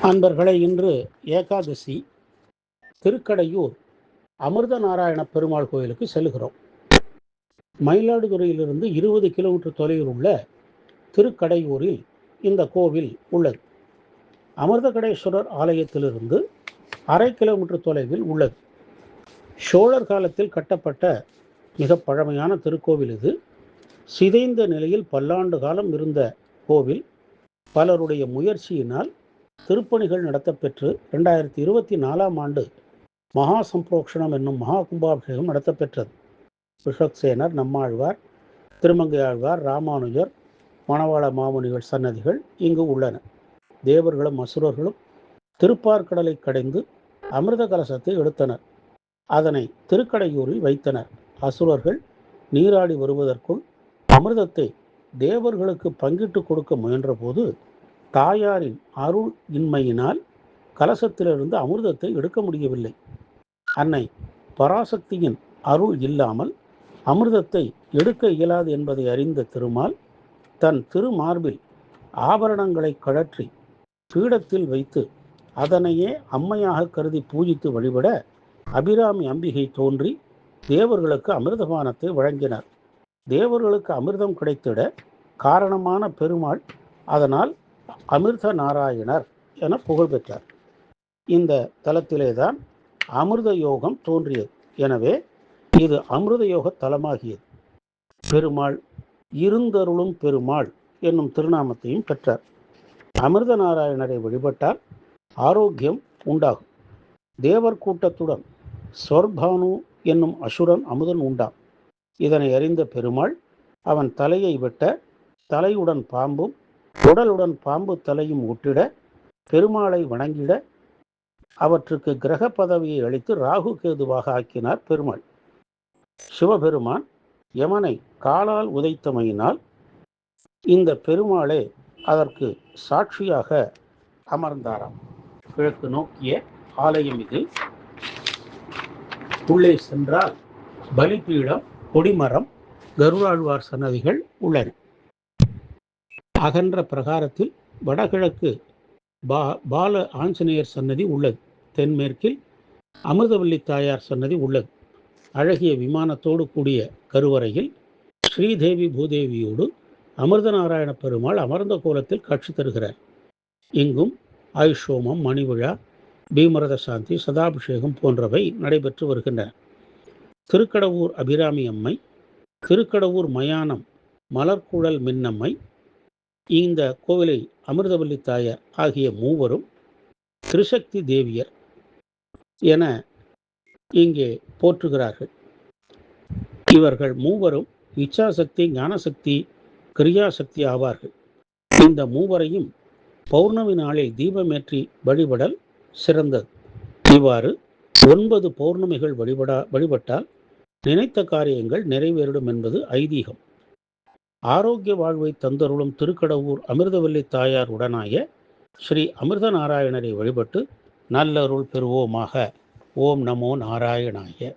அன்பர்களே, இன்று ஏகாதசி. திருக்கடையூர் அமிர்த நாராயண பெருமாள் கோயிலுக்கு செல்கிறோம். மயிலாடுதுறையிலிருந்து 20 கிலோமீட்டர் தொலைவில் உள்ள திருக்கடையூரில் இந்த கோவில் உள்ளது. அமிர்தகடேஸ்வரர் ஆலயத்திலிருந்து 1/2 கிலோமீட்டர் தொலைவில் உள்ளது. சோழர் காலத்தில் கட்டப்பட்ட மிக பழமையான திருக்கோவில் இது. சிதைந்த நிலையில் பல்லாண்டு காலம் இருந்த கோவில் பலருடைய முயற்சியினால் திருப்பணிகள் நடத்தப்பெற்று 2024 ஆண்டு மகா சம்பரோக்ஷணம் என்னும் மகா கும்பாபிஷேகம் நடத்தப்பெற்றது. விஷக்சேனர், நம்மாழ்வார், திருமங்கையாழ்வார், ராமானுஜர், மணவாள மாமுனிகள் சன்னதிகள் இங்கு உள்ளன. தேவர்களும் அசுரர்களும் திருப்பார்கடலை கடைந்து அமிர்த கலசத்தை எடுத்தனர். அதனை திருக்கடையூரில் வைத்தனர். அசுரர்கள் நீராடி வருவதற்குள் அமிர்தத்தை தேவர்களுக்கு பங்கிட்டு கொடுக்க முயன்ற போது தாயாரின் அருள் இன்மையினால் கலசத்திலிருந்து அமிர்தத்தை எடுக்க முடியவில்லை. அன்னை பராசக்தியின் அருள் இல்லாமல் அமிர்தத்தை எடுக்க இயலாது என்பதை அறிந்த திருமால் தன் திருமார்பில் ஆபரணங்களை கழற்றி பீடத்தில் வைத்து அதனையே அம்மையாக கருதி பூஜித்து வழிபட அபிராமி அம்பிகை தோன்றி தேவர்களுக்கு அமிர்தபானத்தை வழங்கினார். தேவர்களுக்கு அமிர்தம் கிடைத்திட காரணமான பெருமாள் அதனால் அமிர்த நாராயணர் என புகழ் பெற்றார். இந்த தலத்திலேதான் அமிர்த யோகம் தோன்றியது. எனவே இது அமிர்த யோக தலமாகியது. பெருமாள் இருந்தருளும் பெருமாள் என்னும் திருநாமத்தையும் பெற்றார். அமிர்த நாராயணரை வழிபட்டால் ஆரோக்கியம் உண்டாகும். தேவர் கூட்டத்துடன் சொர்பானு என்னும் அசுரன் அமுதன் உண்டாம். இதனை அறிந்த பெருமாள் அவன் தலையை வெட்ட தலையுடன் பாம்பும் உடலுடன் பாம்பு தலையும் ஒட்டிட பெருமாளை வணங்கிட அவற்றுக்கு கிரக பதவியை அளித்து ராகு கேதுவாக ஆக்கினார் பெருமாள். சிவபெருமான் யமனை காலால் உதைத்தமையினால் இந்த பெருமாளே அதற்கு சாட்சியாக அமர்ந்தாராம். கிழக்கு நோக்கிய ஆலயம் இது. உள்ளே சென்றால் பலிபீடம், கொடிமரம், கருடாழ்வார் சன்னதிகள் உள்ளன. அகன்ற பிரகாரத்தில் வடகிழக்கு பால ஆஞ்சநேயர் சன்னதி உள்ளது. தென்மேற்கில் அமிர்தவல்லி தாயார் சன்னதி உள்ளது. அழகிய விமானத்தோடு கூடிய கருவறையில் ஸ்ரீதேவி பூதேவியோடு அமிர்த நாராயண பெருமாள் அமர்ந்த கோலத்தில் காட்சி தருகிறார். இங்கும் ஆயுஷோமம், மணிவிழா, பீமரத சாந்தி, சதாபிஷேகம் போன்றவை நடைபெற்று வருகின்றன. திருக்கடவூர் அபிராமி அம்மை, திருக்கடவூர் மயானம் மலர்குழல் மின்னம்மை, இந்த கோவிலை அமிர்தவல்லி தாயார் ஆகிய மூவரும் திரிசக்தி தேவியர் என இங்கே போற்றுகிறார்கள். இவர்கள் மூவரும் இச்சாசக்தி, ஞானசக்தி, கிரியாசக்தி ஆவார்கள். இந்த மூவரையும் பௌர்ணமி நாளில் தீபமேற்றி வழிபடல் சிறந்தது. இவ்வாறு 9 பௌர்ணமிகள் வழிபட்டால் நினைத்த காரியங்கள் நிறைவேறிடும் என்பது ஐதீகம். ஆரோக்கிய வாழ்வை தந்தருளும் திருக்கடவூர் அமிர்தவல்லி தாயார் உடனாய ஸ்ரீ அமிர்த நாராயணரை வழிபட்டு நல்லருள் பெறுவோமாக. ஓம் நமோ நாராயணாய.